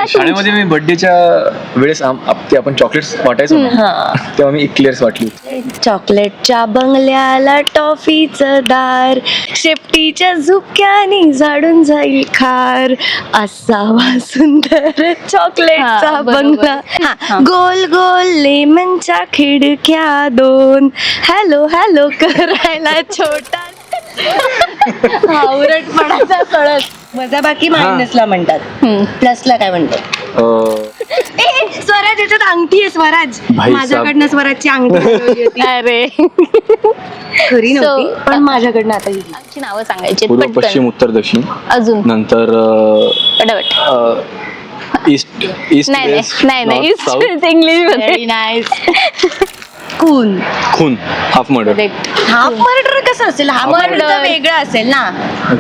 शाळेमध्ये मी बर्थडेच्या वेळेस ते आपण चॉकलेट्स वाटायचो ना, तेव्हा मी इक्लेअर्स वाटली होती. चॉकलेटच्या बंगल्याला टॉफीचं दार, शेपटीच्या झुक्यानी झाडून जाईल खार, असावा सुंदर चॉकलेटचा बंगला. गोल गोल लेमनच्या खिडक्या दोन, हॅलो हॅलो करायला छोटा उरटपणाचा कळत. वजाबाकी मायनसला म्हणतात, प्लसला काय म्हणतात? स्वराज याच्यात अंगठी आहे. स्वराज माझ्याकडनं स्वराजची अंगठी होती. अरे खरी नव्हती पण माझ्याकडनं आता आमची नावं सांगायची. पूर्व पश्चिम उत्तर दक्षिण, अजून नंतर ईस्ट ईस्ट नाही ईस्ट इंग्लिश मध्ये नाईस. खून खून हाफ मर्डर. हाफ मर्डर कसं असेल? हाफ मर्डर वेगळं असेल ना.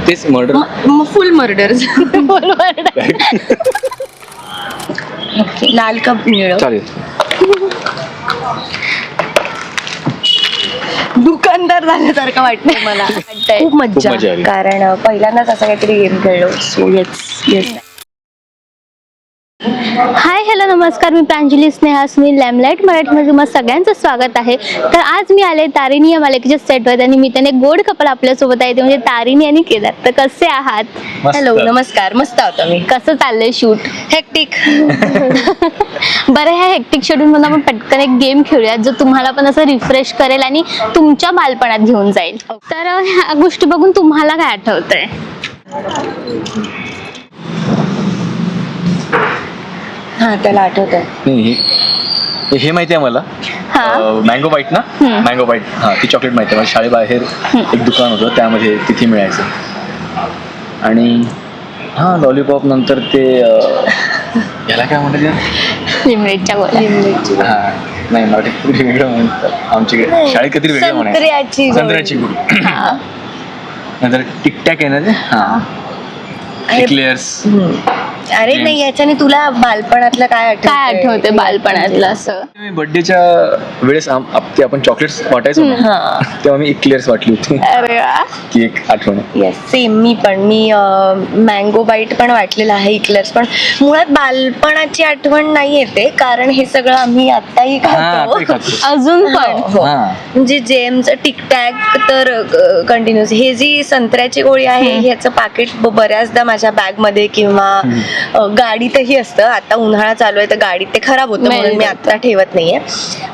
तेच मर्डर. फुल मर्डर. लाल कप निळ. चालेल. दुकानदार झाल्यासारखं वाटतंय मला. खूप मज्जा आली. कारण पहिल्यांदाच असं काहीतरी गेम खेळलो. So yes. हाय हॅलो नमस्कार, मी प्रांजली स्नेहा सुनील लॅमलाईट मराठीमध्ये तुम्हाला सगळ्यांचं स्वागत आहे. तर आज मी आले तारिणी या मालिकेच्या सेटवर आणि मी त्याने गोड कपल आपल्यासोबत आहे, ते म्हणजे तारिणी आणि केदार. तर कसे आहात? हॅलो नमस्कार. मस्त आहोत आम्ही. कसं चाललंय शूट? हेक्टिक. बरं, ह्या हेक्टिक शेड्यूलमध्ये आपण पटकन एक गेम खेळूयात जो तुम्हाला पण असं रिफ्रेश करेल आणि तुमच्या बालपणात घेऊन जाईल. तर ह्या गोष्टी बघून तुम्हाला काय आठवतंय? हा त्याला आठवत आहे. नाही हे माहिती आहे मला. मँगो बाईट ना, मँगो बाईट. हा ती चॉकलेट माहिती आहे मला. शाळेबाहेर एक दुकान होतं, त्यामध्ये तिथे मिळायचं. आणि हा लॉलीपॉप नंतर ते याला काय म्हणतात? लिमरेटच्या गोळ्या. हा नाही, मराठीत कधी वेगळं म्हणतात आमच्याकडे. शाळेत कधी वेगळं म्हणायचं. संत्र्याची गोळी. नंतर टिकटॅक आहे ना ते. हा इक्लेअर्स. अरे नाही, याच्याने तुला बालपणातलं काय आठवतंय बालपणातलं? असं मी बर्थडेच्या वेळेस ते आपण चॉकलेट्स वाटायचो ना, तेव्हा मी इक्लेअर्स वाटली होती. अरे वा, ती एक आठवण आहे. Yes same. मी मँगो बाईट पण वाटलेलं आहे, इक्लर्स पण. मुळात बालपणाची आठवण नाही येते कारण हे सगळं आम्ही आताही खातो अजून पण. म्हणजे जेमचं टिकटॅक तर कंटिन्युअस. हे जी संत्र्याची गोळी आहे ह्याचं पाकिट बऱ्याचदा माझ्या बॅग मध्ये किंवा गाडीतही असतं. आता उन्हाळा चालू आहे तर गाडीत ते खराब होतं म्हणून मी आता ठेवत नाहीये.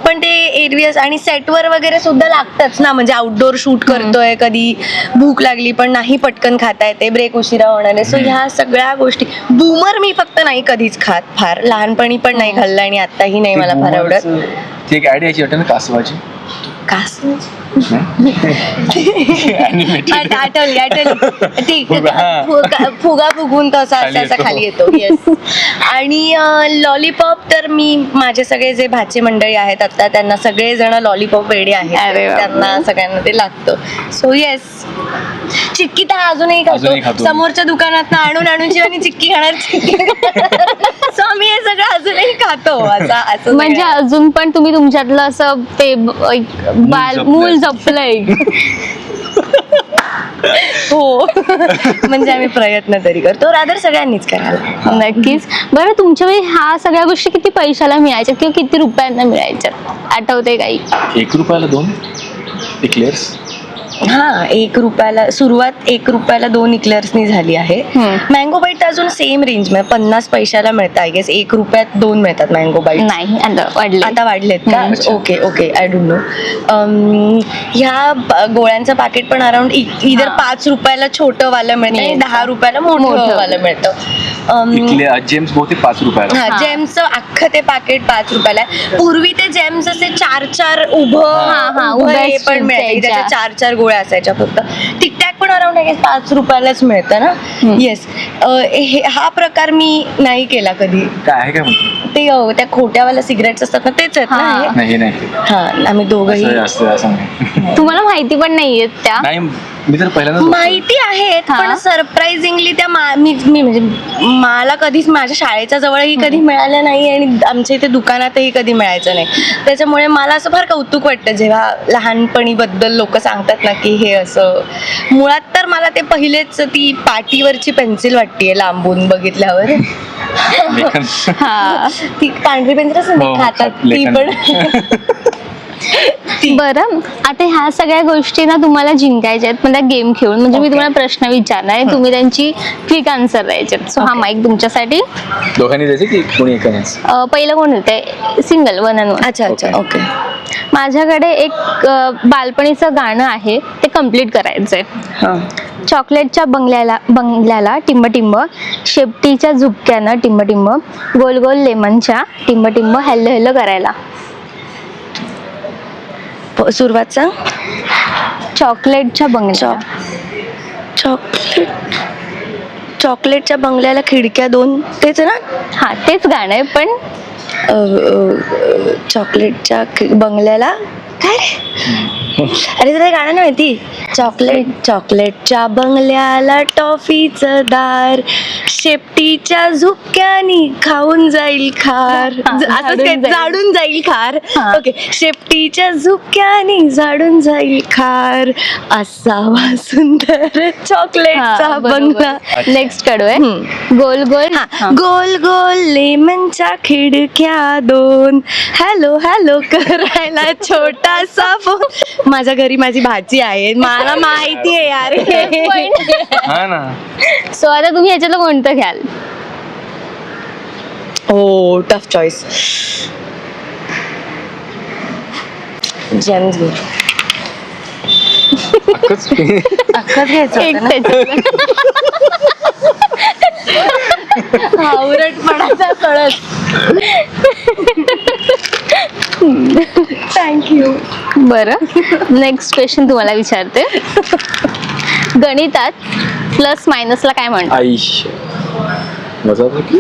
पण ते एरवीज आणि सेटवर वगैरे सुद्धा लागतच ना. म्हणजे आउटडोर शूट करतोय, कधी भूक लागली पण नाही पटकन खाता येते, ब्रेक उशिरा होणार आहे. सो ह्या सगळ्या गोष्टी. बूमर मी फक्त नाही कधीच खात. फार लहानपणी पण नाही खाल्लं आणि आताही नाही मला फार आवडत. ती एक ऍड यायची वाटत ना, कासवाची. आठवली फुगा फुगून तसा असा खाली येतो. येस. आणि लॉलीपॉप तर मी, माझे सगळे जे भाचे मंडळी आहेत आता त्यांना सगळेजण लॉलीपॉप वेडे आहेत. त्यांना सगळ्यांना ते लागतं. So yes. चिक्की तर अजूनही खातो. समोरच्या दुकानात आणून शिवानी चिक्की खाणार. सो मी हे सगळं अजूनही खातो. असं म्हणजे अजून पण तुम्ही तुमच्यातलं असं ते मूल जपलंय. हो. म्हणजे आम्ही प्रयत्न तरी करतो. रादर सगळ्यांनीच करायला. नक्कीच. बरं, तुमच्या वेळी ह्या सगळ्या गोष्टी किती पैशाला मिळायच्या किंवा किती रुपयांना मिळायच्या, आठवते काही? 1 रुपयाला 2 इक्लेअर्स. हा, 1 रुपयाला सुरुवात. 1 रुपयाला 2 इक्लर्सनी झाली आहे. मँगो बाईट अजून सेम रेंज मध्ये 50 पैशाला मिळतं. आय गेस 1 रुपयात 2 मिळतात मँगो बाईट. नाही, आता वाढलेत का? Okay I don't know. ह्या गोळ्यांचं पाकिट पण अराउंड इधर 5 रुपयाला छोटं वालं मिळतं आणि 10 रुपयाला मोठं वालं मिळतं. जेम्स बहुतेक 5 रुपयाला. हा, जेम्सचं अख्खं ते पाकिट 5 रुपयाला. पूर्वी ते जेम्स असे 4 उभं हे पण मिळायचे, त्याच्या 4 गोळ्या असायच्या फक्त. टिकटॅक पण अराउंड 5 रुपयालाच मिळतं ना. येस. हा प्रकार मी नाही केला कधी. काय आहे काय म्हणतो ते त्या खोट्यावाल्या सिगरेट्स असतात ना, तेच आहेत ना? नाही. हा, आम्ही दोघंही. तुम्हाला माहिती पण नाहीये त्या? नाही, मी तर पहिल्यांदा माहिती आहेत पण सरप्राइझिंगली त्या मी म्हणजे मला कधीच माझ्या शाळेच्या जवळही कधी मिळाल्या नाही आणि आमच्या इथे दुकानातही कधी मिळायचं नाही. त्याच्यामुळे मला असं फार कौतुक वाटतं जेव्हा लहानपणीबद्दल लोक सांगतात ना की हे असं. मुळात तर मला ते पहिलेच ती पाटीवरची पेन्सिल वाटतेय लांबून बघितल्यावर. लेखन. हा ती पांढरी पेन्सिल असं हो, खातात ती लेखन. पण बरं, आता ह्या सगळ्या गोष्टी ना तुम्हाला जिंकायच्या आहेत मला गेम खेळून. म्हणजे मी तुम्हाला प्रश्न विचारणार आहे, तुम्ही त्यांची क्विक आन्सर द्यायचे. सो हा माईक तुमच्यासाठी. दोघांनी द्यायचे की कोणी एकानेच? पहिलं कोण होते? Single, 1 and 1. अच्छा अच्छा Okay. ओके. माझ्याकडे एक बालपणीचं गाणं आहे, ते कम्प्लीट करायचंय. हां. चॉकलेटच्या बंगल्याला टिंब टिंब, शेपटीच्या झुपक्यानं टिंब टिंब, गोल गोल लेमनच्या टिंब टिंब, हॅल्लो हॅल्लो करायला. सुरुवात सांग. चॉकलेटच्या बंगल्या. चॉकलेटच्या बंगल्याला खिडक्या 2, तेच ना? हा तेच गाणं आहे, पण चॉकलेटच्या बंगल्याला काय रे? अरे तुला हे गाणं नाही माहिती? चॉकलेटच्या बंगल्याला टॉफीचं दार, शेपटीच्या झुपक्यानी खाऊन जाईल खार. असंच काय, जाडून जाईल खार. ओके, शेपटीच्या झुपक्यानी जाडून जाईल खार, असावा सुंदर चॉकलेटचा बंगला. नेक्स्ट कडू आहे. गोल गोल. गोल गोल लेमनच्या खिडक्या 2, हॅलो हॅलो करायला छोटासा फोन. माझ्या घरी माझी भाची आहे, मला माहिती आहे यार. हा ना. सो आता तुम्ही ह्याच्यातलं कोणतं घ्याल? ओ टफ चॉईस. जेम्स घे. अख्खंच. अख्खंच घ्यायचं एक होतं ना? त्याच्यातलं. आवरटपणाचा कळस. थँक्यू. बरं, नेक्स्ट क्वेश्चन तुम्हाला विचारते. गणितात प्लस मायनसला काय म्हणतात? आईश. वजाबाकी.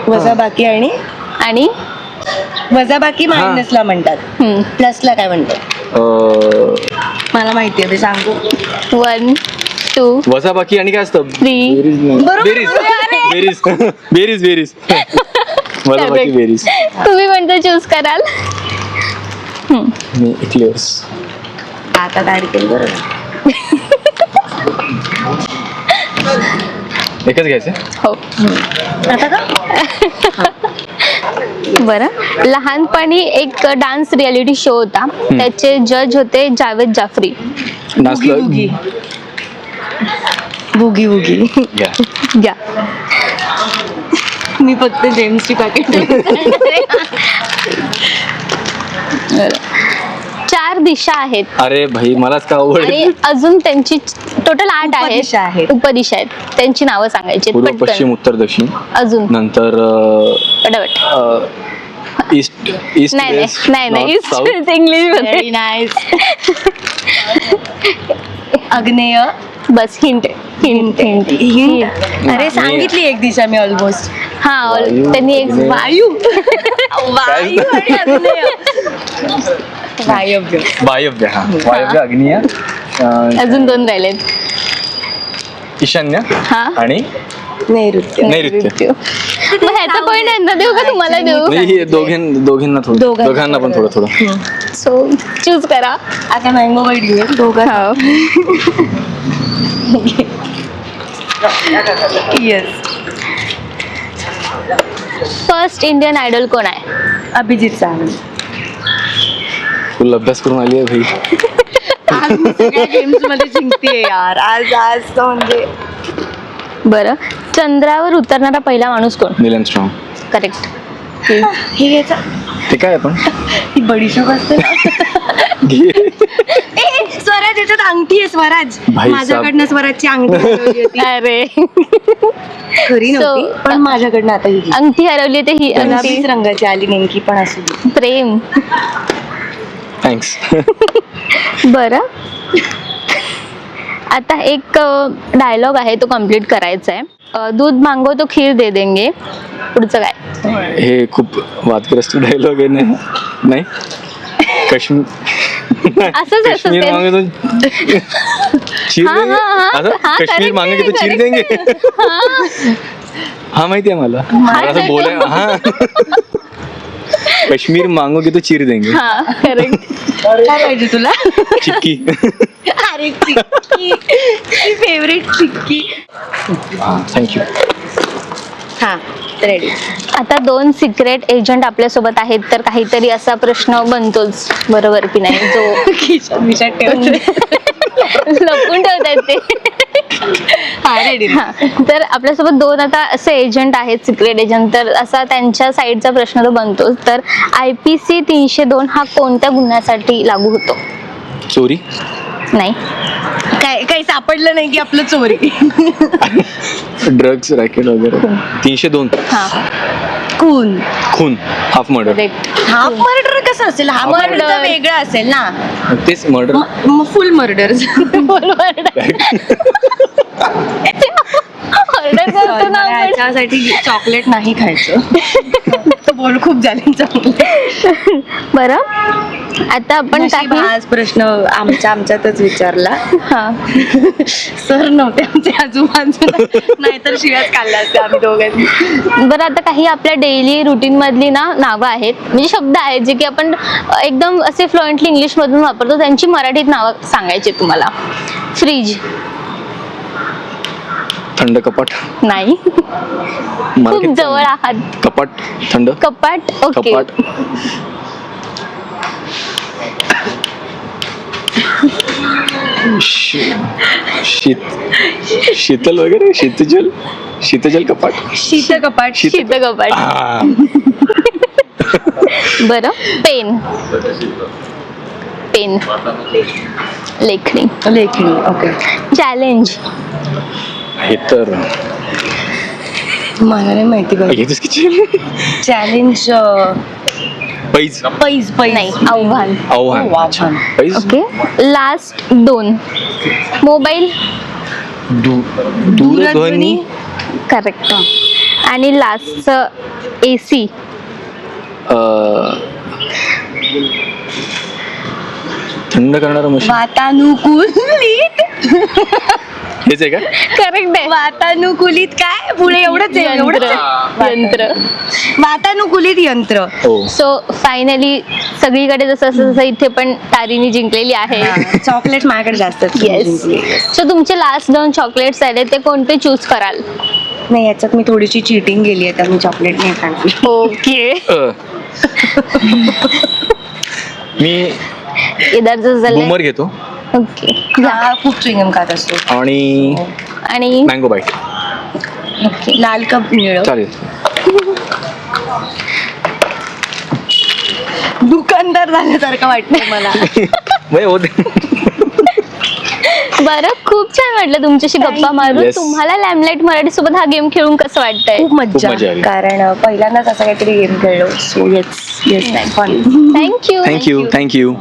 वजाबाकी आणि वजाबाकी मायनसला म्हणतात. प्लसला काय म्हणतात? मला माहिती आहे, ते सांगू. 1, 2, वजाबाकी आणि काय असतं? 3. बेरीज. बेरीज बेरीज. वजाबाकी बेरीज. तुम्ही कोणतं चूज कराल? मी इक्लिअर्स. आता गाडी केली बरोबर. एकच घ्यायचं. हो. आता का? बरं, लहानपणी एक डान्स रियालिटी शो होता, त्याचे जज होते जावेद जाफरी. नाचलं. बुगी बुगी. घ्या. घ्या. मी फक्त जेम्सची पॅकेट. 4 दिशा आहेत अरे भाई मलाच का आवड. आणि अजून त्यांची टोटल 8 उपदिशा आहेत. आहेत. उपदिशा आहेत, त्यांची नावं सांगायची. पूर्व पटकन. पश्चिम उत्तर दक्षिण. अजून नंतर पटापट. ईस्ट ईस्ट नाही वेस्ट नाही नाही नॉर्थ, साऊथ. इंग्लिश मध्ये. Very nice. आग्नेय. बस हिंट हिंट हिंट हिंट. अरे सांगितली एक दिशा मी ऑलमोस्ट. हा वायू, त्यांनी एक अग्नेय. वायू. वायू आणि आग्नेय. वायव्य. वायव्य. हा वायव्य, अग्निय, अजून 2 राहिलेत. ईशान्य हा. आणि नैऋत्य. नैऋत्य. मग ह्याचा पॉइंट यांना देऊ का तुम्हाला देऊ? नाही हे दोघांना थोडं, दोघांना पण थोडं थोडं. सो चूज करा. आता मँगो बाईट घेऊया दोघं. येस. फर्स्ट इंडियन आयडल कोण आहे? अभिजित सावंत. फुल अभ्यास करून आली आहे भाई. आज मी सगळ्या गेम्स मध्ये जिंकतेय यार. आज तर म्हणजे. बरं, चंद्रावर उतरणारा पहिला माणूस कोण? नील आर्मस्ट्रॉंग. करेक्ट. हे घ्यायचं. ते काय आपण ही बडीशोप असते ना. स्वराज याच्यात अंगठी आहे. स्वराज भाई माझ्याकडनं स्वराजची अंगठी हरवली होती. अरे खरी नव्हती पण माझ्याकडनं आता ही अंगठी हरवली ते ही अंगठी. गुलाबीच रंगाची आली नेमकी पण असू दे. प्रेम. थँक्स. बरं, आता एक डायलॉग आहे, तो कम्प्लीट करायचा आहे. दूध मांगो तो खीर दे देंगे. पुढचं काय? हे खूप वादग्रस्त डायलॉग आहे. नाही असंच कश्मीर मांगे तो चीर हा, देंगे. हा, हा. असं हा, कश्मीर correct मांगे तो आहे, चीर correct देंगे. हा माहिती आहे मला. मला असं बोलाय. हा कश्मीर मांगोगे तो चीर देंगे. हा करेक्ट. काय पाहिजे तुला? चिक्की. अरे चिक्की. फेवरेट चिक्की. थँक्यू. हा रेडी. आता 2 सिक्रेट एजंट आपल्यासोबत आहेत, तर काहीतरी असा प्रश्न बनतोच, बरोबर की नाही, जो लपून ठेवतायत ते. हा रेडी. हा, तर आपल्यासोबत 2 आता असे एजंट आहेत, सिक्रेट एजंट, तर असा त्यांच्या साईडचा प्रश्न तो बनतोच. तर IPC 302 हा कोणत्या गुन्ह्यासाठी लागू होतो? चोरी. नाही. काय काही सापडलं नाही की आपलं चोरी. ड्रग्स रॅकेट वगैरे. 302. हा, खून. खून. Half murder. Correct. Half murder कसं असेल? हा Half मर्डर murder. वेगळा असेल ना. तेच मर्डर. फुल मर्डर. ऑर्डर करतो ना आपण. याच्यासाठी चॉकलेट नाही खायचं. तो बोल खूप झाले चांगले. बरं, आता आपण काही आज प्रश्न आमच्यातच विचारला. हा, सर नव्हते आमचे आजूबाजूला, नाहीतर शिव्याच काढल्या असत्या आम्ही दोघांनी. बरं, आता काही आपल्या डेली रुटीन मधली ना नावं आहेत, म्हणजे शब्द आहेत जे की आपण एकदम असे फ्लुएंटली इंग्लिश मधून वापरतो, त्यांची मराठीत नावं सांगायची तुम्हाला. फ्रीज. थंड कपाट. नाही. खूप जवळ आहात. कपाट. थंड कपाट. ओके. कपाट. शीतल वगैरे. शीतजल कपाट. शीत कपाट. शीत कपाट. आ. बरं, पेन. पेन. लेखणी. लेखणी. ओके. चॅलेंज. हे तर मला नाही माहिती बघ. येतेच की. चॅलेंज. पैज. पैज. नाही, आव्हान. आव्हान. हो, अच्छा. आव्हान. पैज. ओके. लास्ट 2. मोबाईल. दूरध्वनी. करेक्ट. आणि लास्टचं AC. थंड करणारं मशीन. वातानुकूलित. हेच आहे का? करेक्ट आहे. वातानुकूलित काय पुढे एवढंच आहे. एवढंच आहे. यंत्र. वातानुकूलित यंत्र. हो. सो फायनली सगळीकडे जसं इथे पण तारीनी जिंकलेली आहे. चॉकलेट माझ्याकडे जास्त येस. सो तुमचे लास्ट 2 चॉकलेट्स आहेत, ते कोणते चूज कराल? नाही, याच्यात मी थोडीशी चिटिंग केली आहे, तर मी चॉकलेट नाही खाणार. ओके. मी इधर बूमर घेतो ओके. हा खूप च्युइंगम खात असतो. आणि आणि मँगो बाईट. ओके. लाल कप निळ. चालेल. दुकानदार झाल्यासारखं वाटतंय मला. म्हणजे होते. बरं, खूप छान वाटलं तुमच्याशी गप्पा मारून. Yes. तुम्हाला लॅमलाईट मराठी सोबत हा गेम खेळून कसं वाटतंय? खूप मज्जा मजा आली. कारण पहिल्यांदाच असं काहीतरी गेम खेळलो. So yes yes fun. Thank you. Thank you.